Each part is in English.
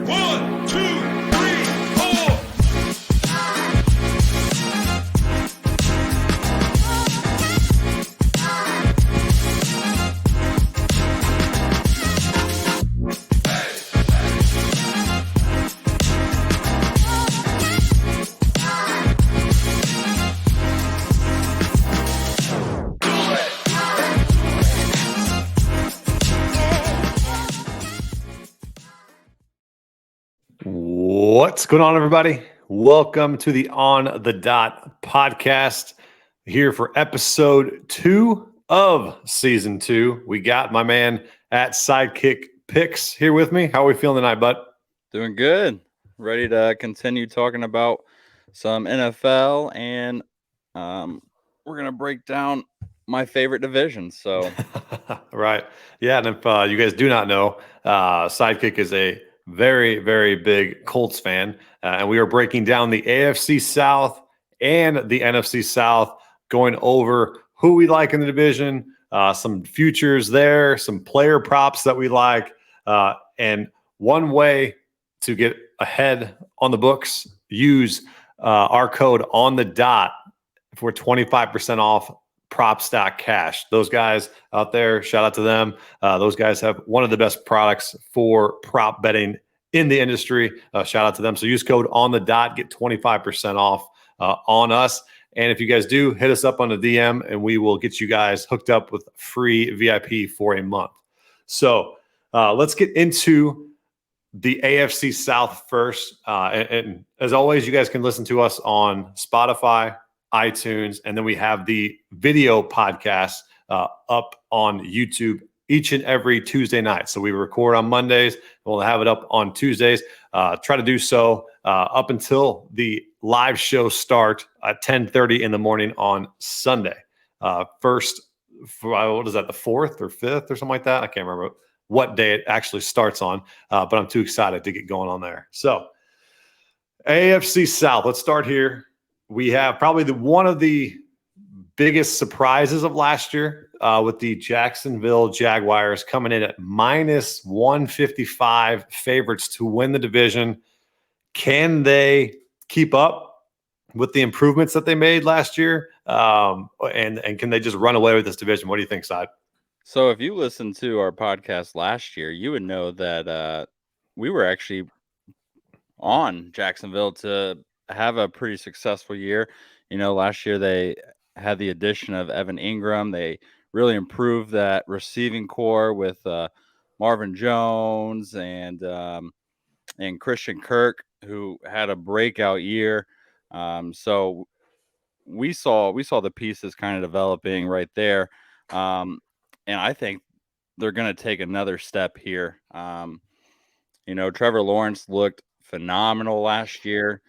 1, 2, 3, 4. What's going on, everybody? Welcome to the On the Dot podcast. Here for episode 2 of season 2. We got my man at Sidekick Picks here with me. How are we feeling tonight, bud? Doing good. Ready to continue talking about some NFL, and we're going to break down my favorite division. So, Right. Yeah. And if you guys do not know, Sidekick is a very, very big Colts fan. And we are breaking down the AFC South and the NFC South, going over who we like in the division, some futures there, some player props that we like. And one way to get ahead on the books, use our code on the dot for 25% off props.cash. Those guys out there, shout out to them. Those guys have one of the best products for prop betting in the industry. Shout out to them. So use code on the dot, get 25% off on us. And if you guys do, hit us up on the DM and we will get you guys hooked up with free VIP for a month. So let's get into the AFC South first. And as always, you guys can listen to us on Spotify, iTunes, and then we have the video podcast up on YouTube each and every Tuesday night. So we record on Mondays, and we'll have it up on Tuesdays. Try to do so up until the live show start at 10:30 in the morning on Sunday. First, what is that, the 4th or 5th or something like that? I can't remember what day it actually starts on, but I'm too excited to get going on there. So AFC South, let's start here. We have probably one of the biggest surprises of last year with the Jacksonville Jaguars coming in at minus 155 favorites to win the division. Can they keep up with the improvements that they made last year? And can they just run away with this division? What do you think, Side? So if you listened to our podcast last year, you would know that we were actually on Jacksonville to have a pretty successful year. You know, last year they had the addition of Evan Ingram. They really improved that receiving core with Marvin Jones and Christian Kirk, who had a breakout year. So we saw the pieces kind of developing right there. And I think they're going to take another step here. You know, Trevor Lawrence looked phenomenal last year.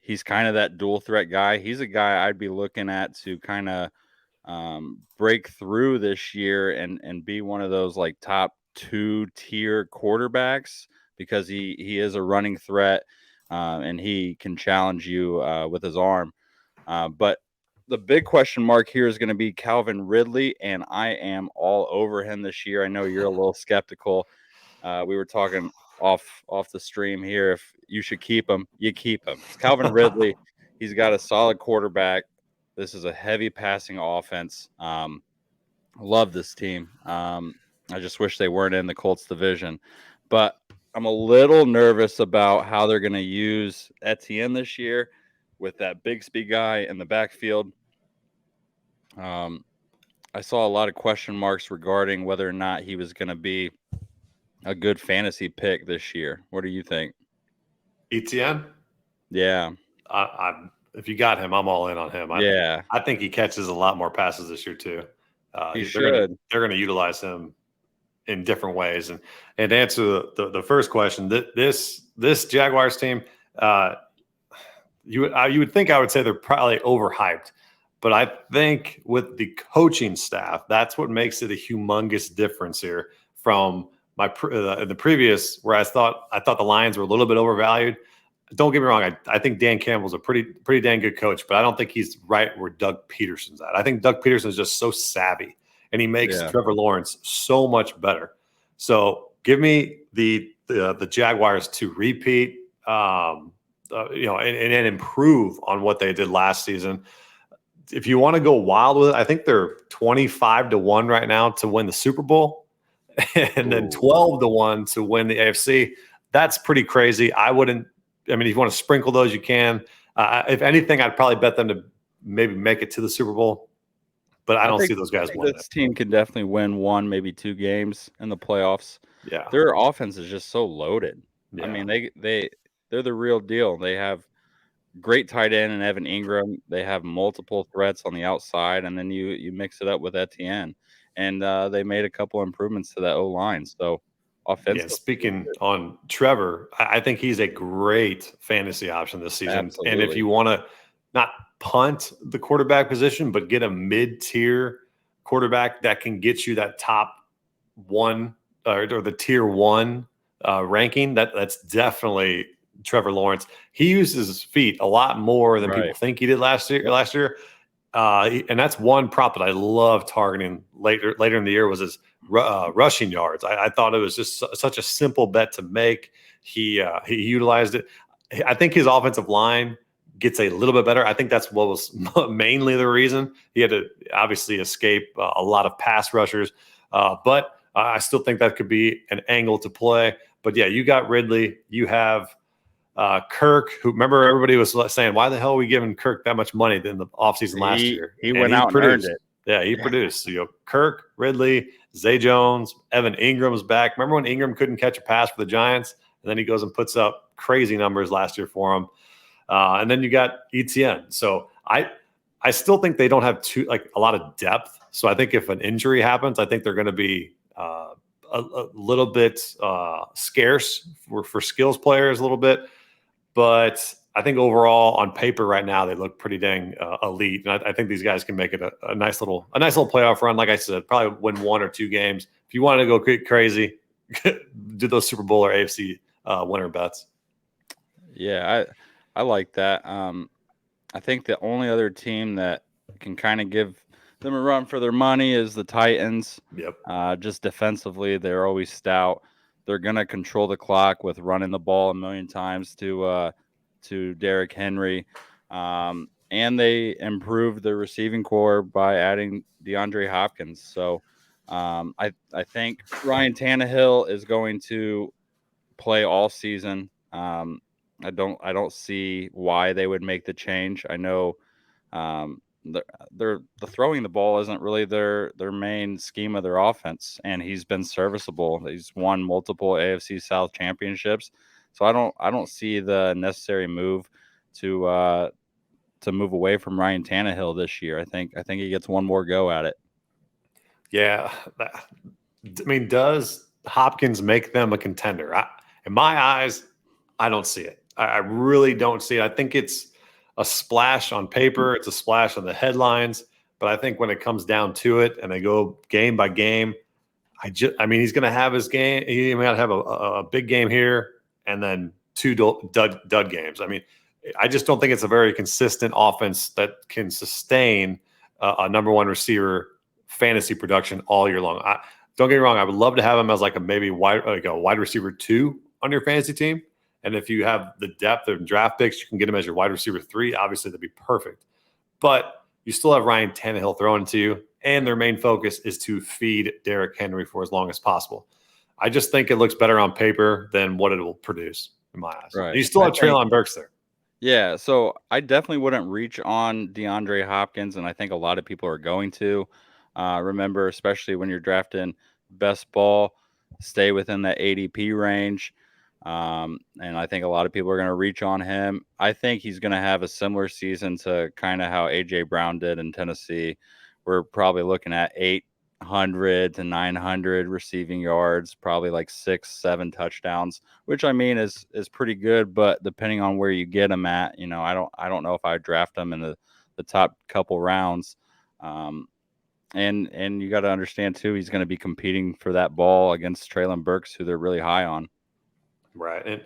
He's kind of that dual threat guy. He's a guy I'd be looking at to kind of break through this year and be one of those like top 2-tier quarterbacks, because he is a running threat and he can challenge you with his arm. But the big question mark here is going to be Calvin Ridley, and I am all over him this year. I know you're a little skeptical. We were talking off the stream here. If you should keep him, you keep him. It's Calvin Ridley. He's got a solid quarterback. This is a heavy passing offense. Love this team. I just wish they weren't in the Colts division. But I'm a little nervous about how they're going to use Etienne this year with that big speed guy in the backfield. I saw a lot of question marks regarding whether or not he was going to be a good fantasy pick this year. What do you think? Etienne? Yeah. If you got him, I'm all in on him. I think he catches a lot more passes this year too. He should. They're going to utilize him in different ways. And to answer the first question, this Jaguars team, you would think I would say they're probably overhyped, but I think with the coaching staff, that's what makes it a humongous difference here from the previous, where I thought the Lions were a little bit overvalued. Don't get me wrong. I think Dan Campbell's a pretty dang good coach, but I don't think he's right where Doug Peterson's at. I think Doug Peterson is just so savvy, and he makes Trevor Lawrence so much better. So give me the the Jaguars to repeat, and improve on what they did last season. If you want to go wild with it, I think they're 25-1 right now to win the Super Bowl, and then 12-1 to win the AFC. That's pretty crazy. If you want to sprinkle those, you can. If anything, I'd probably bet them to maybe make it to the Super Bowl, but I don't see those guys winning. This team can definitely win 1, maybe 2 games in the playoffs. Yeah, their offense is just so loaded. Yeah. I mean, they're the real deal. They have great tight end and Evan Ingram. They have multiple threats on the outside, and then you mix it up with Etienne, and they made a couple improvements to that O line. So, offensively, speaking on Trevor, I think he's a great fantasy option this season. Absolutely. And if you want to not punt the quarterback position, but get a mid-tier quarterback that can get you that top one or the tier one ranking, that's definitely Trevor Lawrence. He uses his feet a lot more than people think he did last year. And that's one prop that I love targeting later in the year was his rushing yards. I thought it was just such a simple bet to make. He utilized it. I think his offensive line gets a little bit better. I think that's what was mainly the reason. He had to obviously escape a lot of pass rushers, but I still think that could be an angle to play. But yeah, you got Ridley. You have Kirk, who remember everybody was saying, why the hell are we giving Kirk that much money in the offseason last year? He went out and earned it. Yeah, he produced. So, Kirk, Ridley, Zay Jones, Evan Ingram's back. Remember when Ingram couldn't catch a pass for the Giants? And then he goes and puts up crazy numbers last year for him. And then you got Etienne. So I still think they don't have a lot of depth. So I think if an injury happens, I think they're going to be a little bit scarce for skills players a little bit. But I think overall on paper right now, they look pretty dang elite. And I think these guys can make it a nice little playoff run. Like I said, probably win 1 or 2 games. If you want to go crazy, do those Super Bowl or AFC winner bets. Yeah, I like that. I think the only other team that can kind of give them a run for their money is the Titans. Yep. Just defensively, they're always stout. They're going to control the clock with running the ball a million times to Derrick Henry. And they improved the receiving core by adding DeAndre Hopkins. So I think Ryan Tannehill is going to play all season. I don't see why they would make the change. I know the throwing the ball isn't really their main scheme of their offense, and he's been serviceable. He's won multiple AFC South championships, so I don't see the necessary move to move away from Ryan Tannehill this year. I think he gets one more go at it. Yeah, does Hopkins make them a contender? In my eyes, I don't see it. I really don't see it. I think it's a splash on paper. It's a splash on the headlines. But I think when it comes down to it and they go game by game, he's going to have his game. He might have a big game here and then 2 dud games. I just don't think it's a very consistent offense that can sustain a number one receiver fantasy production all year long. Don't get me wrong. I would love to have him as a wide receiver 2 on your fantasy team. And if you have the depth of draft picks, you can get him as your wide receiver 3. Obviously, that'd be perfect. But you still have Ryan Tannehill throwing to you, and their main focus is to feed Derrick Henry for as long as possible. I just think it looks better on paper than what it will produce in my eyes. Right. You still have Treylon Burks there. Yeah, so I definitely wouldn't reach on DeAndre Hopkins, and I think a lot of people are going to. Remember, especially when you're drafting best ball, stay within that ADP range. And I think a lot of people are going to reach on him. I think he's going to have a similar season to kind of how A.J. Brown did in Tennessee. We're probably looking at 800 to 900 receiving yards, probably like 6-7 touchdowns, which is pretty good. But depending on where you get him at, I don't know if I draft him in the top couple rounds. And you got to understand too, he's going to be competing for that ball against Treylon Burks, who they're really high on. Right. And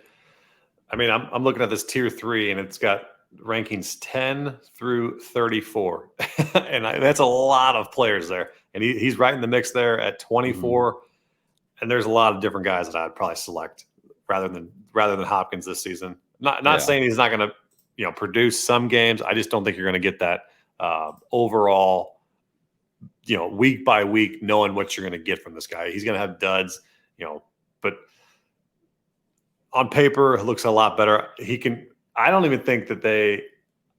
I'm looking at this tier 3 and it's got rankings 10 through 34. And that's a lot of players there. And he's right in the mix there at 24. Mm-hmm. And there's a lot of different guys that I'd probably select rather than Hopkins this season. Not saying he's not going to produce some games. I just don't think you're going to get that overall week by week knowing what you're going to get from this guy. He's going to have duds, but on paper it looks a lot better. I don't even think that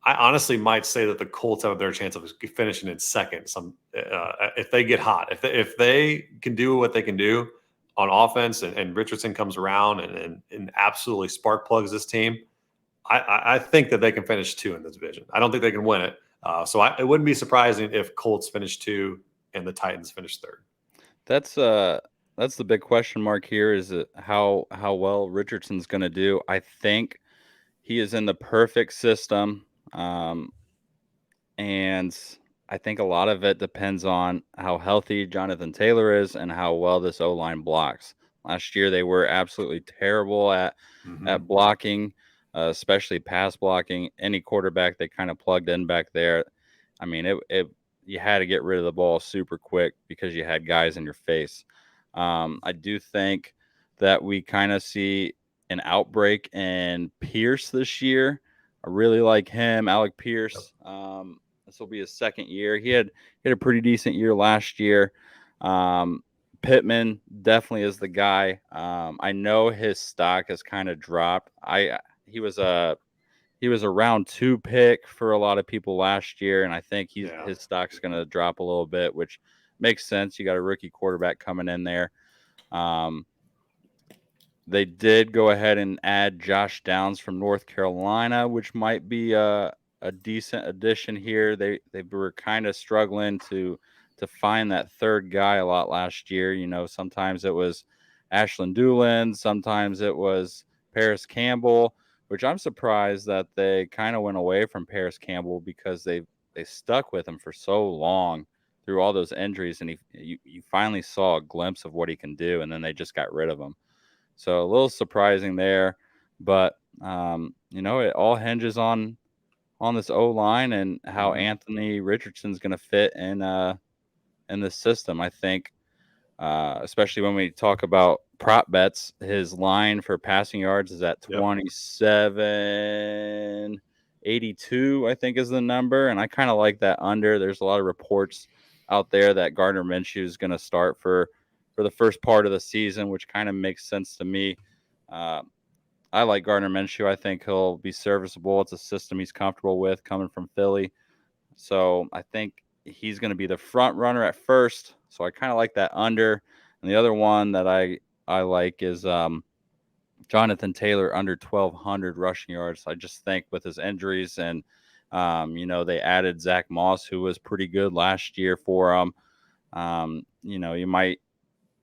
I honestly might say that the Colts have a better chance of finishing in second. If they get hot, if they can do what they can do on offense, and Richardson comes around and absolutely spark plugs this team, I think that they can finish 2 in this division. I don't think they can win it. So it wouldn't be surprising if Colts finish 2 and the Titans finish 3rd. That's the big question mark here, is how well Richardson's going to do. I think he is in the perfect system. And I think a lot of it depends on how healthy Jonathan Taylor is and how well this O-line blocks. Last year, they were absolutely terrible at blocking, especially pass blocking. Any quarterback they kind of plugged in back there. I mean, you had to get rid of the ball super quick because you had guys in your face. I do think that we kind of see an outbreak in Pierce this year. I really like him, Alec Pierce. This will be his 2nd year. He had a pretty decent year last year. Pittman definitely is the guy. I know his stock has kind of dropped. He was a round 2 pick for a lot of people last year, and I think his stock's going to drop a little bit, which makes sense. You got a rookie quarterback coming in there. They did go ahead and add Josh Downs from North Carolina, which might be a decent addition here. They were kind of struggling to find that 3rd guy a lot last year. Sometimes it was Ashland Doolin, sometimes it was Paris Campbell, which I'm surprised that they kind of went away from Paris Campbell, because they stuck with him for so long through all those injuries, and you finally saw a glimpse of what he can do, and then they just got rid of him. So a little surprising there, but it all hinges on this O-line and how Anthony Richardson's going to fit in the system. I think, especially when we talk about prop bets, his line for passing yards is at 27.82, I think is the number, and I kind of like that under. There's a lot of reports out there that Gardner Minshew is going to start for the first part of the season, which kind of makes sense to me. I like Gardner Minshew. I think he'll be serviceable. It's a system he's comfortable with, coming from Philly. So I think he's going to be the front runner at first. So I kind of like that under. And the other one that I like is Jonathan Taylor under 1,200 rushing yards. I just think with his injuries and, they added Zach Moss, who was pretty good last year for him.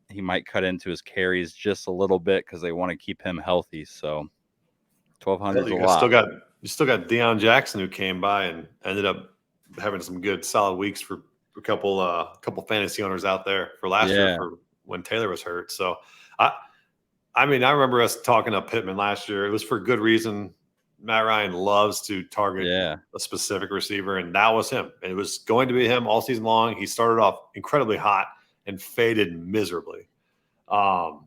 He might cut into his carries just a little bit because they want to keep him healthy. So 1,200 is a lot. You still got Deion Jackson, who came by and ended up having some good solid weeks for a couple fantasy owners out there for last year for when Taylor was hurt. So I remember us talking up Pittman last year. It was for good reason. Matt Ryan loves to target a specific receiver, and that was him. It was going to be him all season long. He started off incredibly hot and faded miserably. And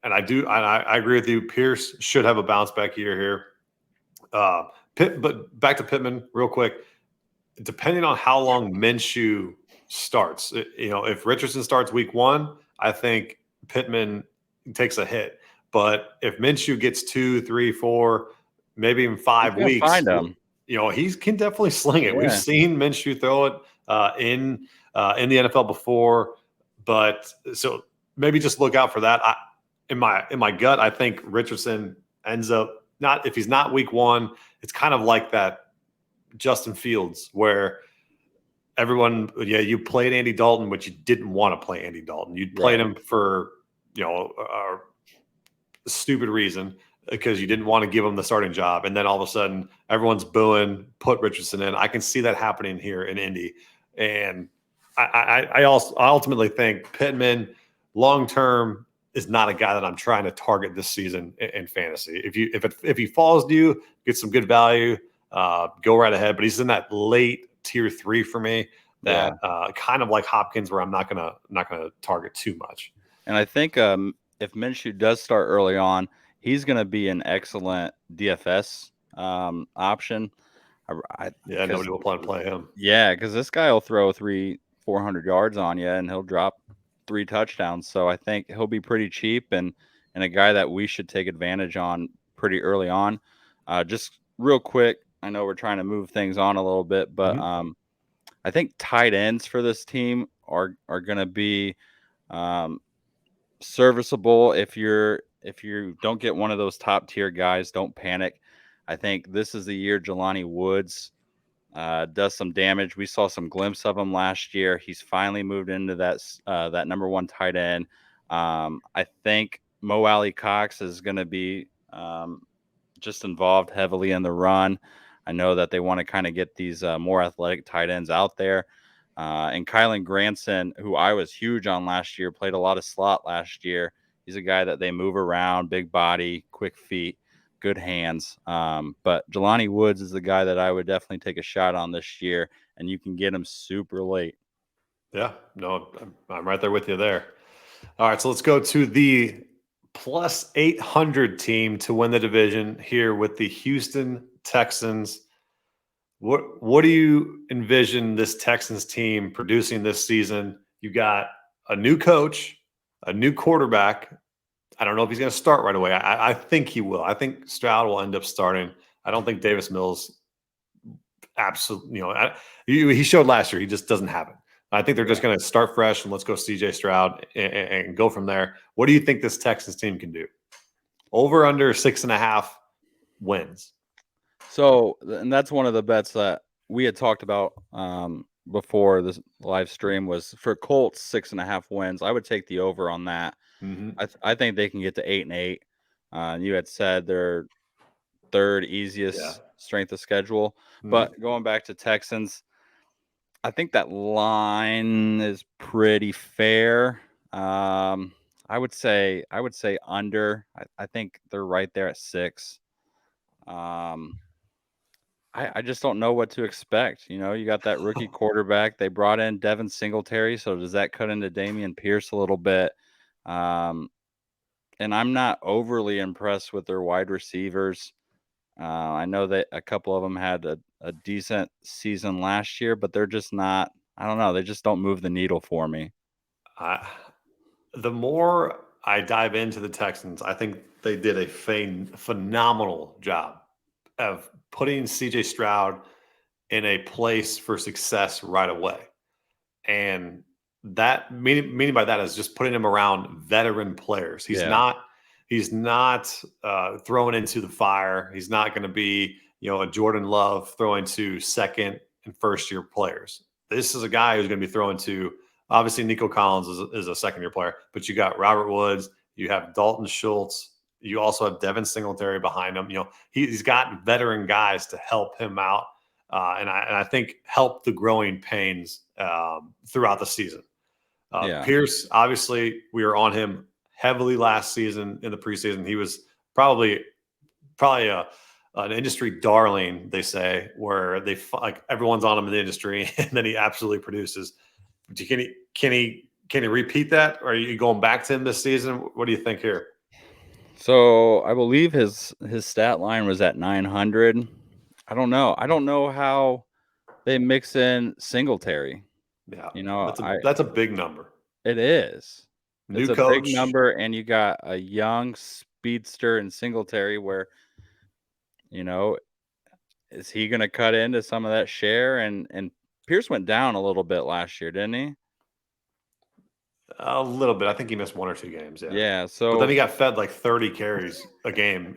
I agree with you. Pierce should have a bounce back year here. But back to Pittman real quick. Depending on how long Minshew starts, if Richardson starts week 1, I think Pittman takes a hit. But if Minshew gets 2, 3, 4, maybe even 5 weeks, find him. He can definitely sling it. Yeah. We've seen Minshew throw it in the NFL before. But so maybe just look out for that. In my gut, I think Richardson ends up if he's not week 1, it's kind of like that Justin Fields where everyone, you played Andy Dalton, but you didn't want to play Andy Dalton. You played him for a stupid reason because you didn't want to give him the starting job, and then all of a sudden everyone's booing, put Richardson in. I can see that happening here in Indy, and I ultimately think Pittman long term is not a guy that I'm trying to target this season in fantasy. If he falls to you, get some good value, go right ahead. But he's in that late tier 3 for me. That kind of like Hopkins, where I'm not gonna target too much. And I think if Minshew does start early on, he's going to be an excellent DFS option. Yeah, nobody will plan to play him. Yeah, because this guy will throw 400 yards on you, and he'll drop 3 touchdowns. So I think he'll be pretty cheap and a guy that we should take advantage on pretty early on. Just real quick, I know we're trying to move things on a little bit, but I think tight ends for this team are going to be serviceable. If you don't get one of those top tier guys, don't panic. I think this is the year Jelani Woods does some damage. We saw some glimpse of him last year. He's finally moved into that number 1 tight end. I think Mo Alley Cox is going to be just involved heavily in the run. I know that they want to kind of get these more athletic tight ends out there. And Kylan Granson, who I was huge on last year, played a lot of slot last year. He's a guy that they move around, big body, quick feet, good hands. But Jelani Woods is the guy that I would definitely take a shot on this year, and you can get him super late. Yeah, no, I'm right there with you there. All right, so let's go to the plus 800 team to win the division here with the Houston Texans. What do you envision this Texans team producing this season? You got a new coach, a new quarterback. I don't know if he's going to start right away. I think he will. I think Stroud will end up starting. I don't think Davis Mills absolutely, he showed last year. He just doesn't have it. I think they're just going to start fresh and let's go CJ Stroud and go from there. What do you think this Texans team can do? Over under 6.5 wins. So, and that's one of the bets that we had talked about before this live stream was for Colts 6.5 wins. I would take the over on that. I think they can get to 8-8. You had said their third easiest strength of schedule, but going back to Texans, I think that line is pretty fair. I would say under. I think they're right there at 6. I just don't know what to expect. You got that rookie quarterback. They brought in Devin Singletary, so does that cut into Dameon Pierce a little bit? And I'm not overly impressed with their wide receivers. I know that a couple of them had a decent season last year, but they're just not. I don't know. They just don't move the needle for me. The more I dive into the Texans, I think they did a phenomenal job of putting CJ Stroud in a place for success right away. And that meaning by that is just putting him around veteran players. He's not thrown into the fire. He's not going to be, a Jordan Love throwing to second and first year players. This is a guy who's going to be throwing to, obviously Nico Collins is a second year player, but you got Robert Woods, you have Dalton Schultz, you also have Devin Singletary behind him. He's got veteran guys to help him out, and I think help the growing pains throughout the season. Pierce, obviously, we were on him heavily last season in the preseason. He was probably an industry darling, they say, where everyone's on him in the industry, and then he absolutely produces. Can he repeat that? Or are you going back to him this season? What do you think here? So I believe his stat line was at 900. I don't know. I don't know how they mix in Singletary. Yeah, that's a big number. It is. New it's coach. A big number, and you got a young speedster in Singletary where, is he going to cut into some of that share? And Pierce went down a little bit last year, didn't he? A little bit. I think he missed 1 or 2 games. Yeah. Yeah. So, but then he got fed like 30 carries a game,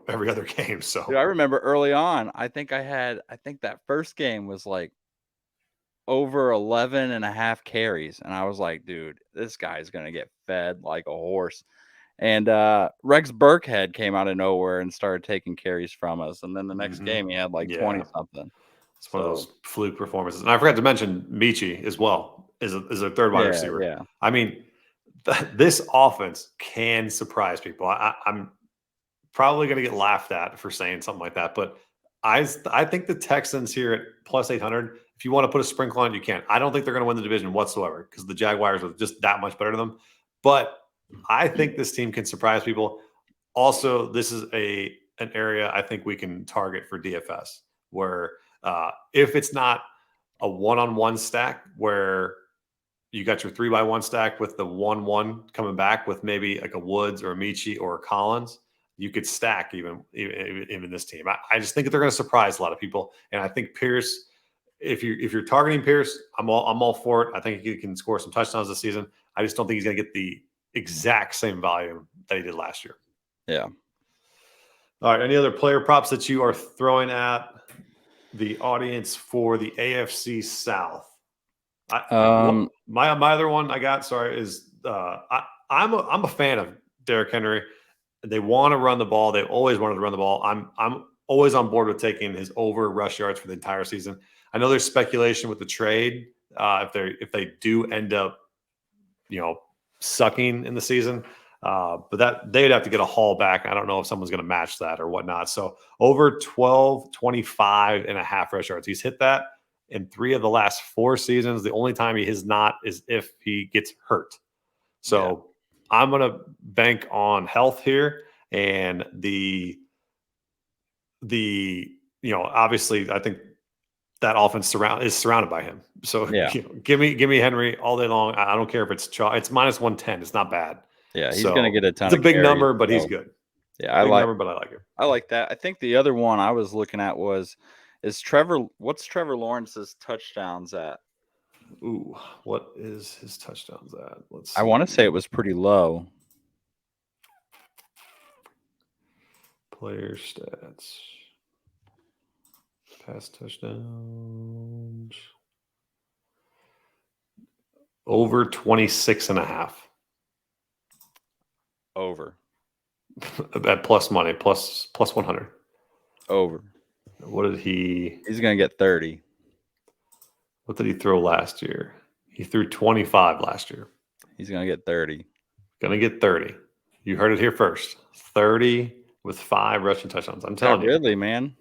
every other game. So dude, I remember early on, I think that first game was like over 11.5 carries, and I was like, dude, this guy's gonna get fed like a horse. And Rex Burkhead came out of nowhere and started taking carries from us, and then the next game he had like 20 something. It's one of those fluke performances. And I forgot to mention Michi as well is a third wide receiver. Yeah. I mean, this offense can surprise people. I'm probably going to get laughed at for saying something like that, but I think the Texans here at plus 800, if you want to put a sprinkle on it, you can. I don't think they're going to win the division whatsoever because the Jaguars are just that much better than them. But I think this team can surprise people. Also, this is an area I think we can target for DFS, where if it's not a one-on-one stack where you got your 3x1 stack with the 1-1 coming back with maybe like a Woods or a Michi or a Collins, you could stack even this team. I just think that they're going to surprise a lot of people, and I think Pierce. If you're targeting Pierce, I'm all for it. I think he can score some touchdowns this season. I just don't think he's going to get the exact same volume that he did last year. Yeah. All right. Any other player props that you are throwing at the audience for the AFC South? My other one I got, is I'm a fan of Derrick Henry. They want to run the ball. They always wanted to run the ball. I'm always on board with taking his over rush yards for the entire season. I know there's speculation with the trade if they do end up, sucking in the season, but that they'd have to get a haul back. I don't know if someone's going to match that or whatnot. So over 25 and a half rush yards. He's hit that in 3 of the last 4 seasons. The only time he has not is if he gets hurt. So I'm going to bank on health here and obviously I think that offense is surrounded by him. So give me Henry all day long. I don't care if it's minus 110. It's not bad. Yeah, he's going to get a ton. It's a big number, but he's good. Yeah, I like number, but I like it. I like that. I think the other one I was looking at what's Trevor Lawrence's touchdowns at? Ooh, what is his touchdowns at? Let's see. I want to say it was pretty low. Player stats. Pass touchdowns. Over 26 and a half. Over. At plus money, plus 100. Over. What did he? He's going to get 30. What did he throw last year? He threw 25 last year. He's going to get 30. Going to get 30. You heard it here first. 30 with 5 rushing touchdowns. I'm telling you. Ridley, man.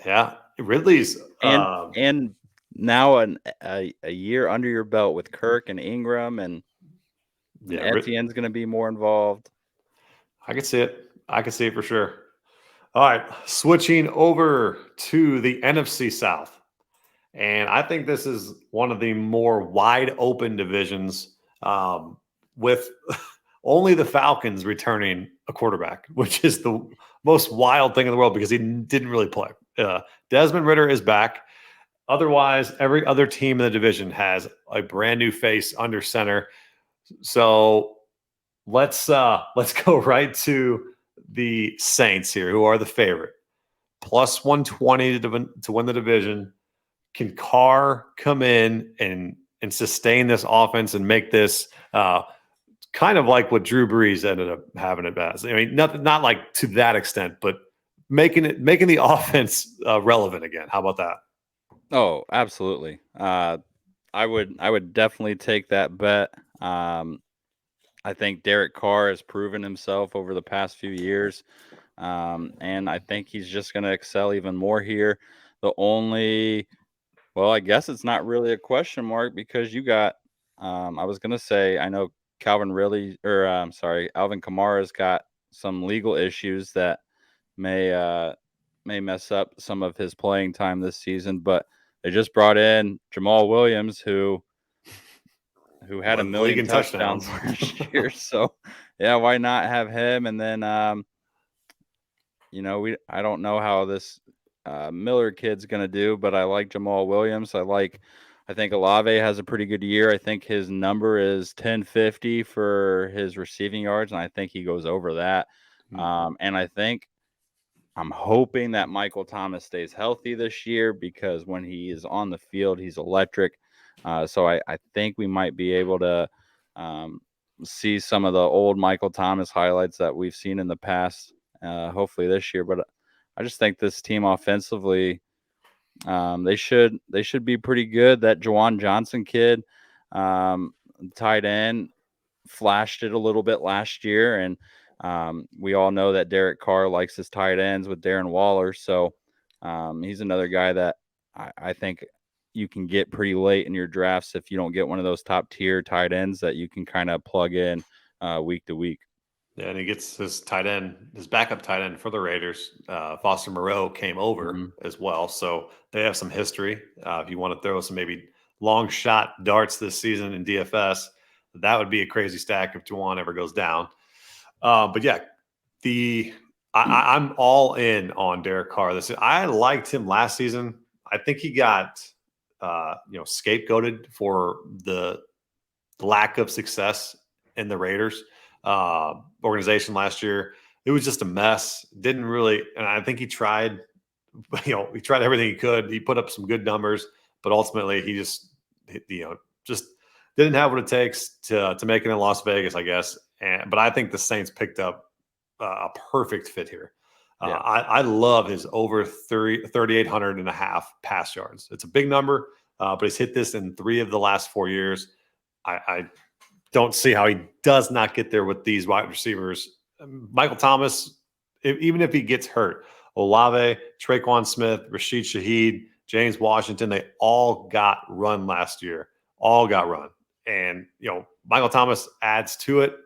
Yeah, Ridley's and now a year under your belt with Kirk and Ingram and Etienne's going to be more involved. I can see it. I can see it for sure. All right, switching over to the NFC South, and I think this is one of the more wide open divisions with only the Falcons returning a quarterback, which is the most wild thing in the world because he didn't really play. Desmond Ridder is back. Otherwise, every other team in the division has a brand new face under center. So let's go right to the Saints here, who are the favorite. Plus 120 to win the division. Can Carr come in and sustain this offense and make this kind of like what Drew Brees ended up having it as? I mean, not like to that extent, but making the offense relevant again. How about that? Oh, absolutely. I would definitely take that bet. I think Derek Carr has proven himself over the past few years, and I think he's just going to excel even more here. I guess it's not really a question mark because you got. I was going to say I know Alvin Kamara's got some legal issues that may mess up some of his playing time this season, but they just brought in Jamal Williams, who had 1 million touchdowns last year. So, yeah, why not have him? And then, I don't know how this Miller kid's going to do, but I like Jamal Williams. I think Olave has a pretty good year. I think his number is 1050 for his receiving yards, and I think he goes over that. And I'm hoping that Michael Thomas stays healthy this year because when he is on the field, he's electric. So I think we might be able to see some of the old Michael Thomas highlights that we've seen in the past, hopefully this year. But I just think this team offensively, they should be pretty good. That Juwan Johnson kid, tight end, flashed it a little bit last year, and we all know that Derek Carr likes his tight ends with Darren Waller. So he's another guy that I think you can get pretty late in your drafts if you don't get one of those top tier tight ends that you can kind of plug in week to week. Yeah, and he gets his backup tight end for the Raiders. Foster Moreau came over as well, so they have some history. If you want to throw some maybe long shot darts this season in DFS, that would be a crazy stack if Juwan ever goes down. But yeah, I'm all in on Derek Carr. I liked him last season. I think he got scapegoated for the lack of success in the Raiders organization last year. It was just a mess. Didn't really, and I think he tried. He tried everything he could. He put up some good numbers, but ultimately he just didn't have what it takes to make it in Las Vegas, I guess. But I think the Saints picked up a perfect fit here. I love his over 3,800 and a half pass yards. It's a big number, but he's hit this in 3 of the last 4 years. I don't see how he does not get there with these wide receivers. Michael Thomas, even if he gets hurt, Olave, Traquan Smith, Rashid Shaheed, James Washington, they all got run last year. All got run. And, Michael Thomas adds to it.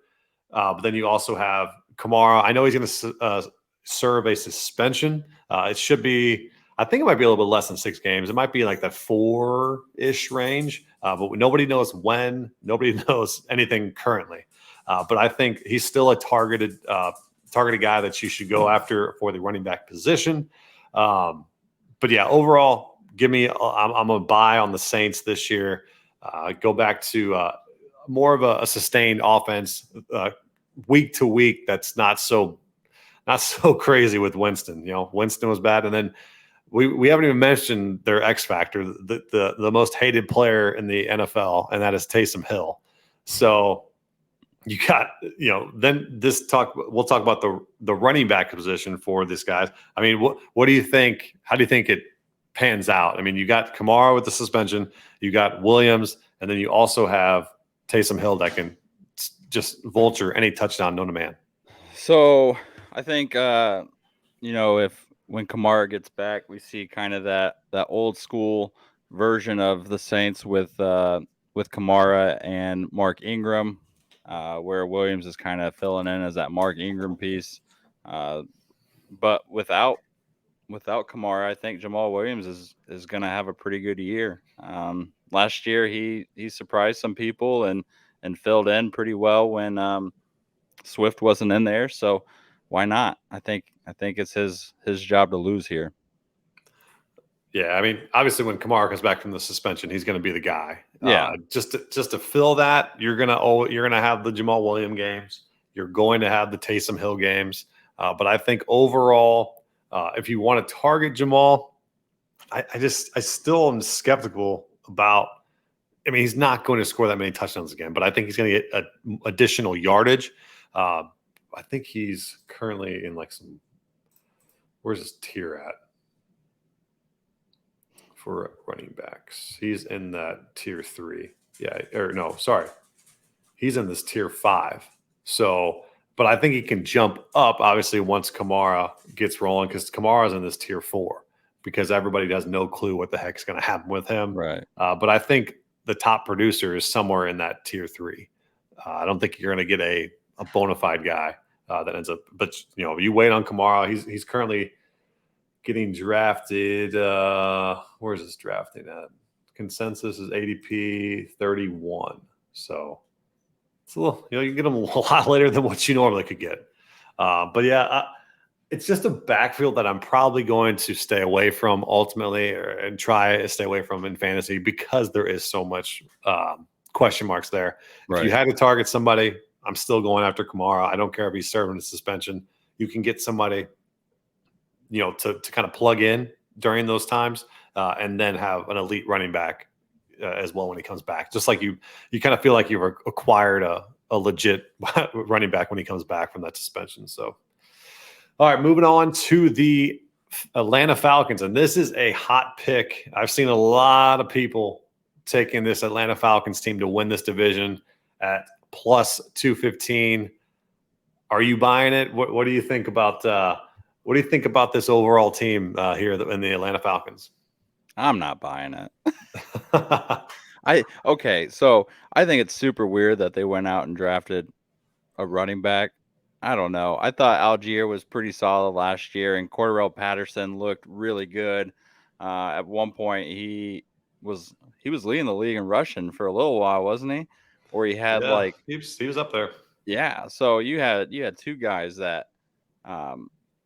But then you also have Kamara. I know he's going to serve a suspension. It should be, I think it might be a little bit less than 6 games. It might be like that 4-ish range. But nobody knows when. Nobody knows anything currently. But I think he's still a targeted guy that you should go after for the running back position. But yeah, overall, I'm a buy on the Saints this year. Go back to more of a sustained offense week to week. That's not so crazy with Winston. Winston was bad, and then we haven't even mentioned their X factor, the most hated player in the NFL, and that is Taysom Hill. So you got, then we'll talk about the running back position for this guys. I mean, what do you think? How do you think it pans out? I mean, you got Kamara with the suspension, you got Williams, and then you also have Taysom Hill that can just vulture any touchdown known to man. So I think, if when Kamara gets back, we see kind of that old school version of the Saints with Kamara and Mark Ingram, where Williams is kind of filling in as that Mark Ingram piece. But without Kamara, I think Jamal Williams is going to have a pretty good year. Last year, he surprised some people and filled in pretty well when Swift wasn't in there. So why not? I think it's his job to lose here. Yeah, I mean, obviously, when Kamara comes back from the suspension, he's going to be the guy. Yeah, just to fill that, you're gonna have the Jamal Williams games. You're going to have the Taysom Hill games. But I think overall, if you want to target Jamal, I still am skeptical about. I mean, he's not going to score that many touchdowns again, but I think he's going to get additional yardage. I think he's currently in where's his tier at for running backs? He's in that tier 3. Yeah, or no, sorry. He's in this tier 5. So, but I think he can jump up, obviously, once Kamara gets rolling, because Kamara's in this tier 4, because everybody has no clue what the heck's going to happen with him. right. But I think the top producer is somewhere in that tier 3. I don't think you're going to get a bona fide guy that ends up. But you wait on Kamara. He's currently getting drafted. Where's his drafting at? Consensus is ADP 31. So it's a little. You get him a lot later than what you normally could get. But yeah, it's just a backfield that I'm probably going to stay away from ultimately, and try to stay away from in fantasy, because there is so much question marks there. Right. If you had to target somebody, I'm still going after Kamara. I don't care if he's serving a suspension. You can get somebody, to kind of plug in during those times, and then have an elite running back as well when he comes back. Just like you kind of feel like you've acquired a legit running back when he comes back from that suspension. So. All right, moving on to the Atlanta Falcons, and this is a hot pick. I've seen a lot of people taking this Atlanta Falcons team to win this division at plus 215. Are you buying it? What do you think about this overall team here in the Atlanta Falcons? I'm not buying it. So I think it's super weird that they went out and drafted a running back I don't know. I thought Algier was pretty solid last year, and Cordarrelle Patterson looked really good. At one point, was he was leading the league in rushing for a little while, wasn't he? Or he had Yeah, like he was up there. yeah. So you had two guys that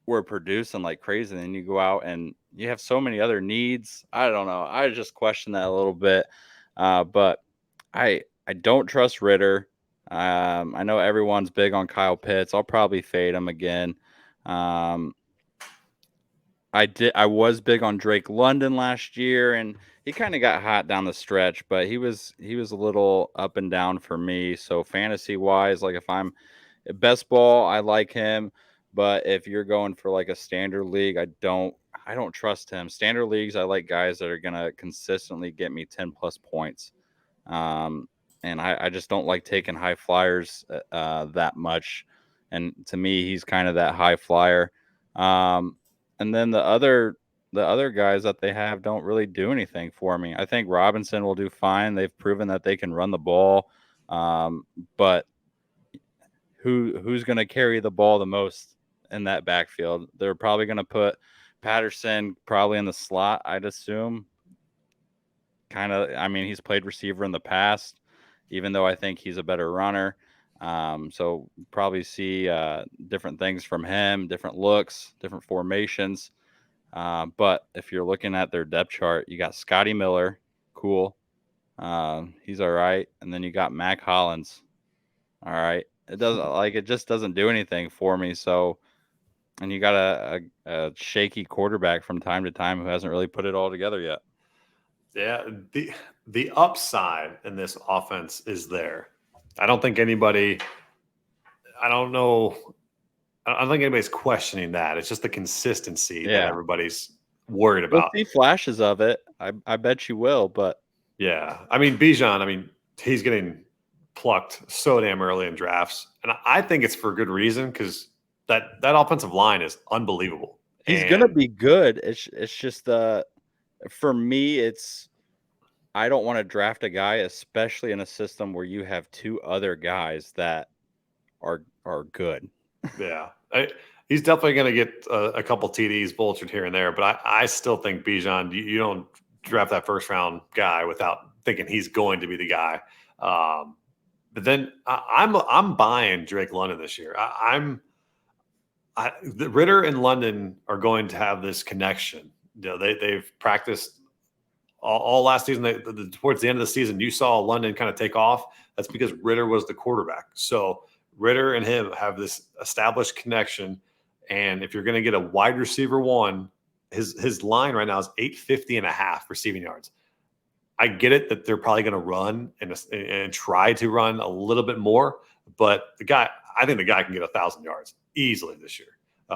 were producing like crazy, and then you go out and you have so many other needs. I don't know. I just question that a little bit, but I don't trust Ritter. I know everyone's big on Kyle Pitts. I'll probably fade him again. Um, I was big on Drake London last year, and he kind of got hot down the stretch, but he was a little up and down for me. So fantasy wise, like if I'm best ball, I like him, but if you're going for like a standard league, I don't trust him. Standard leagues, I like guys that are gonna consistently get me 10 plus points. Um, and I just don't like taking high flyers that much. And to me, he's kind of that high flyer. Um, and then the other guys that they have don't really do anything for me. I think Robinson will do fine. They've proven that they can run the ball, but who's going to carry the ball the most in that backfield? They're probably going to put Patterson probably in the slot, I'd assume. Kind of, I mean, he's played receiver in the past, even though I think he's a better runner. So probably see different things from him, different looks, different formations. But if you're looking at their depth chart, you got Scotty Miller, cool. He's all right, and then you got Mac Hollins. All right, it just doesn't do anything for me. So, and you got a shaky quarterback from time to time who hasn't really put it all together yet. Yeah, the upside in this offense is there. I don't think anybody. I don't know. I don't think anybody's questioning that. It's just the consistency that everybody's worried You'll about. see flashes of it. I bet you will, but Yeah, I mean Bijan. I mean he's getting plucked so damn early in drafts, and I think it's for good reason because that offensive line is unbelievable. he's gonna And be good. It's just for me, I don't want to draft a guy, especially in a system where you have two other guys that are good. yeah, he's definitely going to get a couple TDs vultured here and there, but I still think Bijan. You don't draft that first round guy without thinking he's going to be the guy. But then I'm buying Drake London this year. The Ritter and London are going to have this connection. You know, they've practiced all last season. Towards the end of the season, you saw London kind of take off. That's because Ritter was the quarterback. So Ritter and him have this established connection. And if you're going to get a wide receiver one, his line right now is 850.5 receiving yards. I get it that they're probably going to run and try to run a little bit more, but I think the guy can get 1,000 yards easily this year.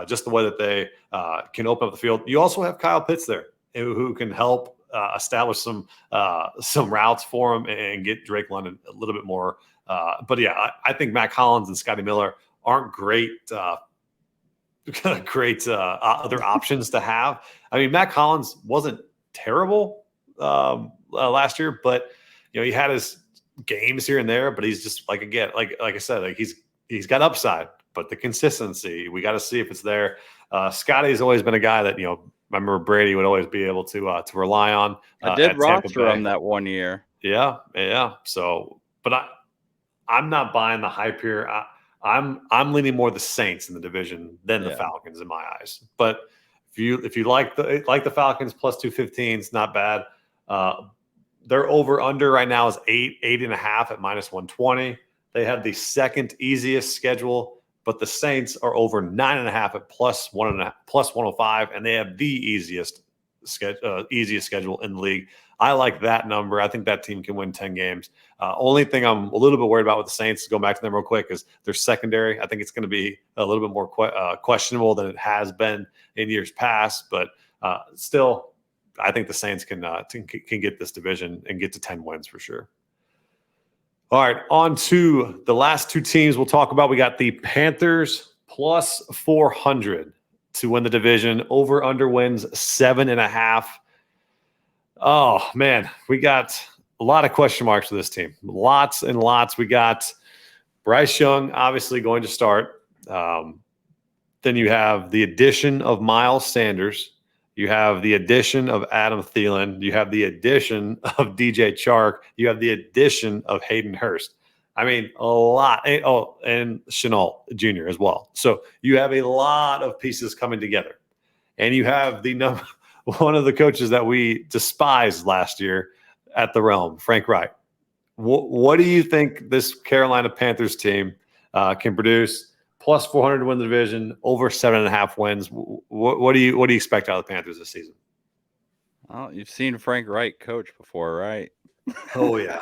Just the way that they can open up the field. You also have Kyle Pitts there who can help establish some routes for him and get Drake London a little bit more. But yeah, I think Mac Hollins and Scotty Miller aren't great other options to have. I mean, Mac Hollins wasn't terrible last year, but you know he had his games here and there. But he's just like I said, like he's got upside, but the consistency we got to see if it's there. Scotty's always been a guy that I remember Brady would always be able to rely on. I did roster him that one year. Yeah. So, but I'm not buying the hype here. I'm leaning more the Saints in the division than the Falcons in my eyes. But if you like the Falcons plus 215, it's not bad. Their over under right now is 8.5 at -120. They have the second easiest schedule, but the Saints are over 9.5 at +105, and they have the easiest schedule in the league. I like that number. I think that team can win 10 games. Only thing I'm a little bit worried about with the Saints, going back to them real quick, is their secondary. I think it's going to be a little bit more questionable than it has been in years past. But still, I think the Saints can get this division and get to 10 wins for sure. All right, on to the last two teams we'll talk about. We got the Panthers plus 400 to win the division. Over under wins 7.5. Oh, man, we got a lot of question marks for this team. Lots and lots. We got Bryce Young obviously going to start. Then you have the addition of Miles Sanders. You have the addition of Adam Thielen. You have the addition of DJ Chark. You have the addition of Hayden Hurst. I mean, a lot. Oh, and Chenault Jr. as well. So you have a lot of pieces coming together. And you have one of the coaches that we despised last year at the Realm, Frank Reich. What do you think this Carolina Panthers team can produce? Plus 400 to win the division, over 7.5 wins. What do you expect out of the Panthers this season? Well, you've seen Frank Reich coach before, right? Oh yeah.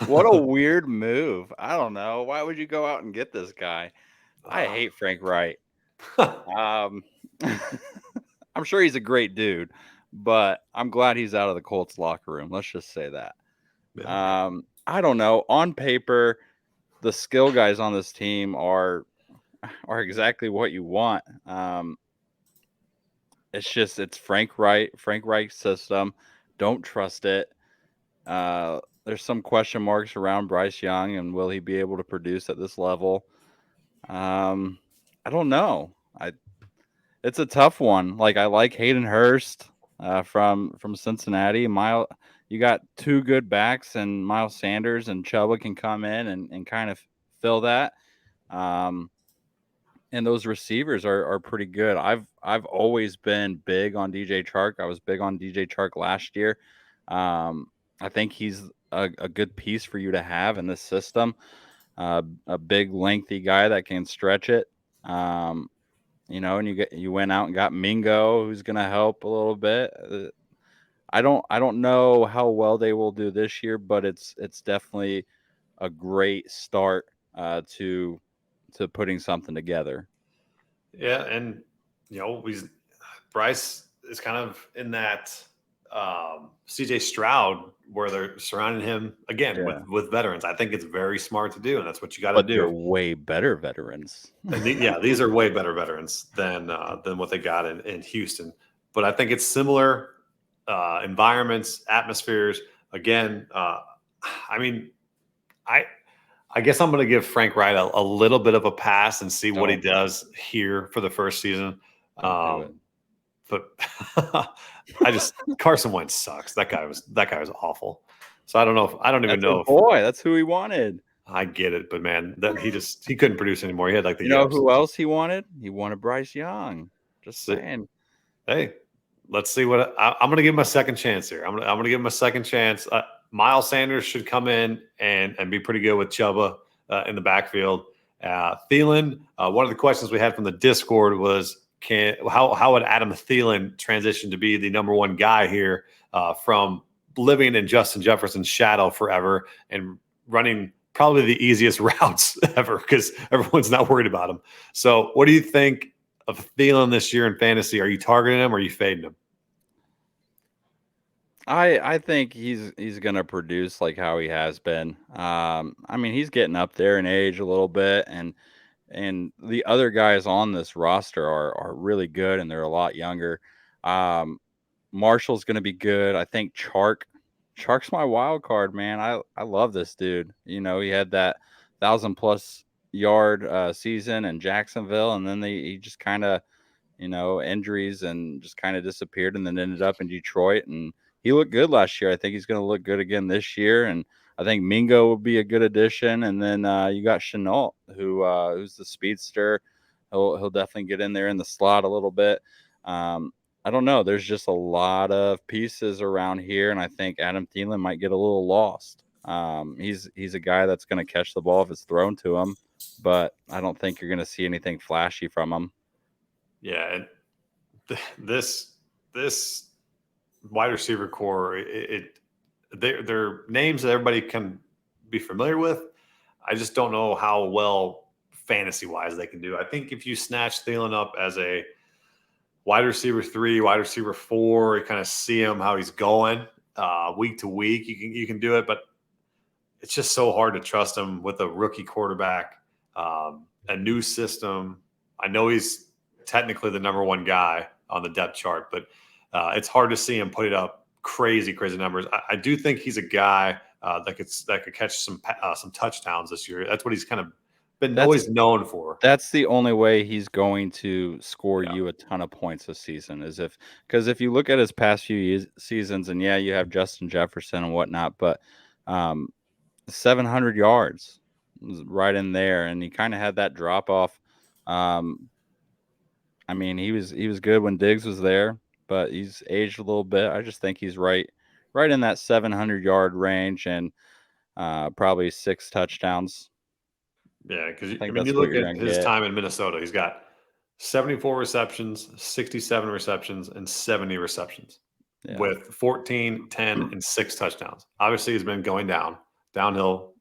What a weird move. I don't know. Why would you go out and get this guy? I hate Frank Reich. I'm sure he's a great dude, but I'm glad he's out of the Colts locker room. Let's just say that. Yeah. I don't know. On paper, the skill guys on this team are exactly what you want. It's Frank Reich's system. Don't trust it. There's some question marks around Bryce Young and will he be able to produce at this level? I don't know. It's a tough one. Like, I like Hayden Hurst from Cincinnati. You got two good backs, and Miles Sanders and Chuba can come in and kind of fill that. And those receivers are pretty good. I've always been big on DJ Chark. I was big on DJ Chark last year. I think he's a good piece for you to have in this system. A big, lengthy guy that can stretch it. And you went out and got Mingo, who's going to help a little bit. I don't know how well they will do this year, but it's definitely a great start to putting something together. Yeah, and Bryce is kind of in that CJ Stroud where they're surrounding him again with veterans. I think it's very smart to do, and that's what you got to do. They're way better veterans. And these are way better veterans than what they got in Houston. But I think it's similar environments, atmospheres. Again, I mean, I guess I'm going to give Frank Wright a little bit of a pass and see what he does here for the first season. But Carson Wentz sucks. That guy was awful. So I don't know that's who he wanted. I get it, but man, he couldn't produce anymore. He had like who else he wanted? He wanted Bryce Young. Just saying. Hey, let's see what I'm going to give him a second chance here. I'm going to give him a second chance. Miles Sanders should come in and be pretty good with Chuba in the backfield. Thielen, one of the questions we had from the Discord was how would Adam Thielen transition to be the number one guy here from living in Justin Jefferson's shadow forever and running probably the easiest routes ever because everyone's not worried about him. So what do you think of Thielen this year in fantasy? Are you targeting him or are you fading him? I think he's going to produce like how he has been. I mean, he's getting up there in age a little bit, and the other guys on this roster are really good, and they're a lot younger. Marshall's going to be good. I think Chark's my wild card, man. I love this dude. He had that 1,000+ yard season in Jacksonville, and then he just kind of, injuries and just kind of disappeared, and then ended up in Detroit. And he looked good last year. I think he's going to look good again this year. And I think Mingo will be a good addition. And then you got Chenault, who's the speedster. He'll definitely get in there in the slot a little bit. I don't know. There's just a lot of pieces around here, and I think Adam Thielen might get a little lost. He's a guy that's going to catch the ball if it's thrown to him, but I don't think you're going to see anything flashy from him. Yeah, and this wide receiver core, they're names that everybody can be familiar with. I just don't know how well fantasy-wise they can do. I think if you snatch Thielen up as a wide receiver 3, wide receiver 4, you kind of see him how he's going week to week. You can do it, but it's just so hard to trust him with a rookie quarterback, a new system. I know he's technically the number one guy on the depth chart, but it's hard to see him put up crazy numbers. I do think he's a guy that could catch some touchdowns this year. That's what he's kind of been always known for. That's the only way he's going to score you a ton of points this season is because if you look at his past few seasons, and yeah, you have Justin Jefferson and whatnot, but 700 yards was right in there, and he kind of had that drop off. I mean, he was good when Diggs was there, but he's aged a little bit. I just think he's right in that 700-yard range and probably 6 touchdowns. Yeah, because I think you that's what look you're at gonna his get. time in Minnesota, he's got 74 receptions, 67 receptions, and 70 receptions Yeah. with 14, 10, and 6 touchdowns. Obviously, he's been going downhill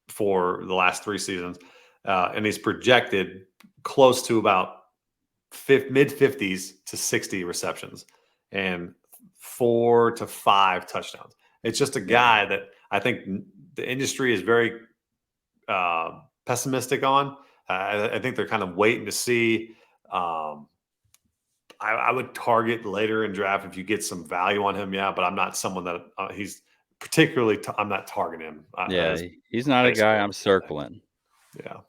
for the last 3 seasons, and he's projected close to about mid 50s to 60 receptions and 4 to 5 touchdowns. It's just a guy that I think the industry is very pessimistic on. I think they're kind of waiting to see. I would target later in draft if you get some value on him, yeah, but I'm not someone that he's particularly. I'm not targeting him. Yeah, As he's not a guy I'm circling. Yeah.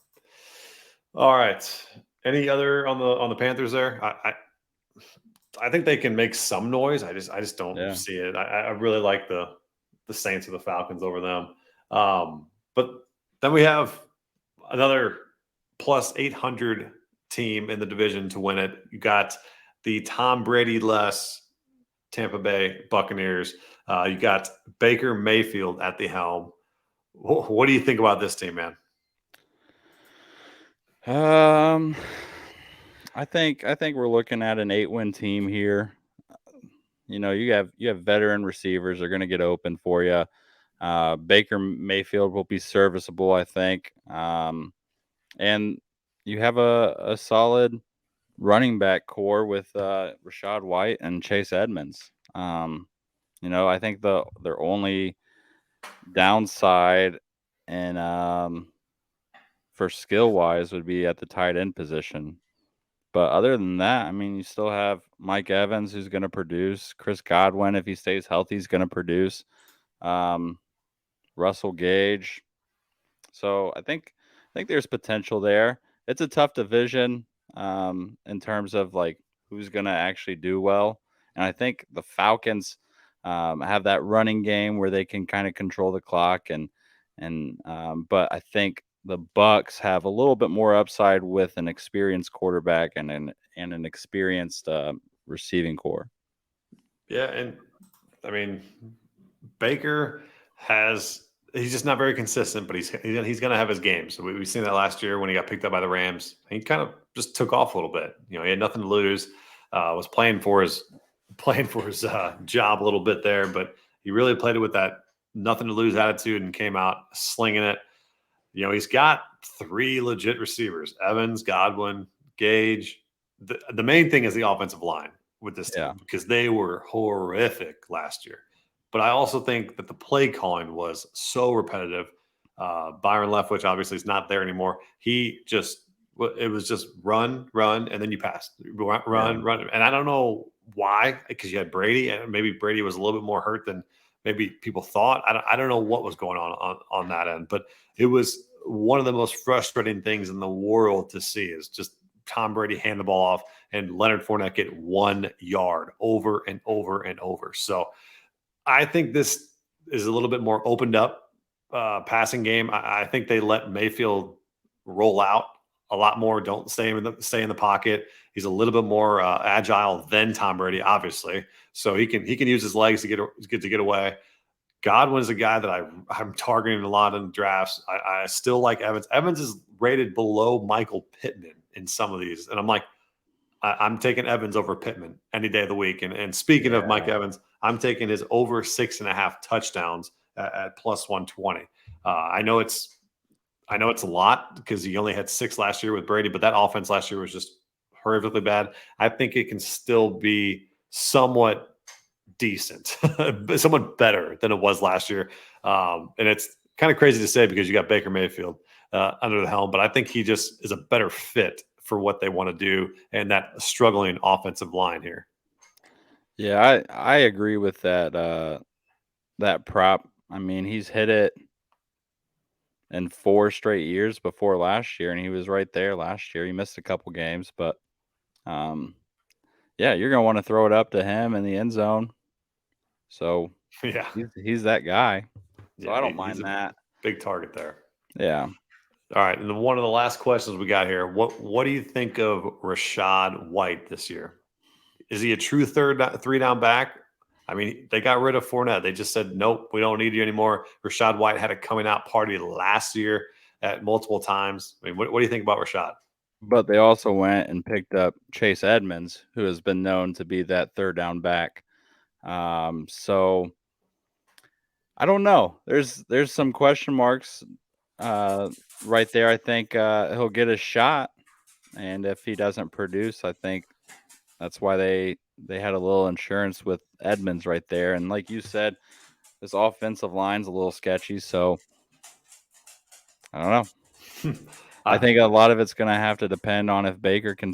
All right. Any other on the Panthers there? I think they can make some noise. I just don't see it. I really like the Saints or the Falcons over them. But then we have another plus 800 team in the division to win it. You got the Tom Brady less Tampa Bay Buccaneers. You got Baker Mayfield at the helm. What do you think about this team, man? I think we're looking at an 8-win team here. You know, you have veteran receivers are going to get open for you. Baker Mayfield will be serviceable, I think. And you have a solid running back core with Rashad White and Chase Edmonds. You know, I think their only downside and for skill wise would be at the tight end position. But other than that, I mean, you still have Mike Evans who's going to produce. Chris Godwin, if he stays healthy, is going to produce. Russell Gage. So I think there's potential there. It's a tough division in terms of like who's going to actually do well, and I think the Falcons have that running game where they can kind of control the clock, but I think the Bucks have a little bit more upside with an experienced quarterback and an experienced receiving core. Yeah, and I mean Baker he's just not very consistent, but he's going to have his games. So we've seen that last year when he got picked up by the Rams. He kind of just took off a little bit. You know, he had nothing to lose. Was playing for his job a little bit there, but he really played it with that nothing to lose attitude and came out slinging it. You know, he's got 3 legit receivers: Evans, Godwin, Gage. The main thing is the offensive line with this team because they were horrific last year. But I also think that the play calling was so repetitive. Byron Leftwich obviously is not there anymore. It was just run, and then you pass, run. And I don't know why, because you had Brady, and maybe Brady was a little bit more hurt than maybe people thought. I don't know what was going on that end, but it was one of the most frustrating things in the world to see is just Tom Brady hand the ball off and Leonard Fournette get 1 yard over and over and over. So I think this is a little bit more opened up passing game. I think they let Mayfield roll out a lot more. Don't stay in the pocket. He's a little bit more agile than Tom Brady, obviously. So he can use his legs to get away. Godwin is a guy that I'm targeting a lot in drafts. I still like Evans. Evans is rated below Michael Pittman in some of these, and I'm like, I'm taking Evans over Pittman any day of the week. And speaking of Mike Evans, I'm taking his over 6.5 touchdowns at plus 120. I know it's a lot because he only had 6 last year with Brady, but that offense last year was just horrifically bad. I think it can still be somewhat decent, somewhat better than it was last year. And it's kind of crazy to say because you got Baker Mayfield under the helm, but I think he just is a better fit for what they want to do and that struggling offensive line here. Yeah, I agree with that prop. I mean, he's hit it in 4 straight years before last year, and he was right there last year. He missed a couple games, but yeah, you're gonna want to throw it up to him in the end zone. So Yeah. he's that guy. So Yeah, I don't he's mind a that. big target there. Yeah. All right, and then one of the last questions we got here: what do you think of Rashad White this year? Is he a true three down back? I mean, they got rid of Fournette. They just said, nope, we don't need you anymore. Rashad White had a coming out party last year at multiple times. I mean, what do you think about Rashad? But they also went and picked up Chase Edmonds, who has been known to be that third down back. So I don't know. There's some question marks right there. I think he'll get a shot, and if he doesn't produce, I think that's why they had a little insurance with Edmonds right there. And like you said, this offensive line's a little sketchy, so I don't know. I think a lot of it's going to have to depend on if Baker can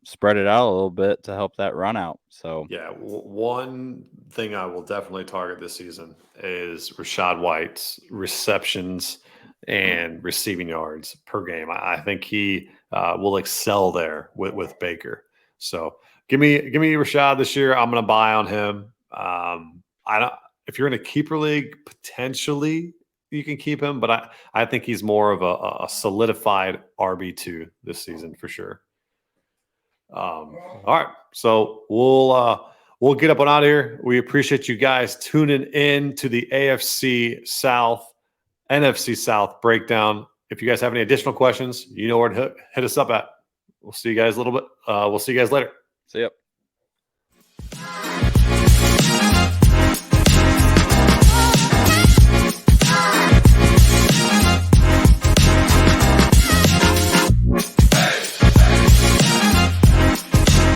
spread it out a little bit to help that run out. So Yeah, one thing I will definitely target this season is Rashad White's receptions and receiving yards per game. I think he will excel there with Baker. So give me Rashad this year. I'm going to buy on him. I don't. If you're in a keeper league, potentially you can keep him, but I think he's more of a solidified RB2 this season for sure. All right, so we'll get up on out of here. We appreciate you guys tuning in to the AFC South, NFC South breakdown. If you guys have any additional questions, you know where to hit us up at. We'll see you guys a little bit. We'll see you guys later. see ya.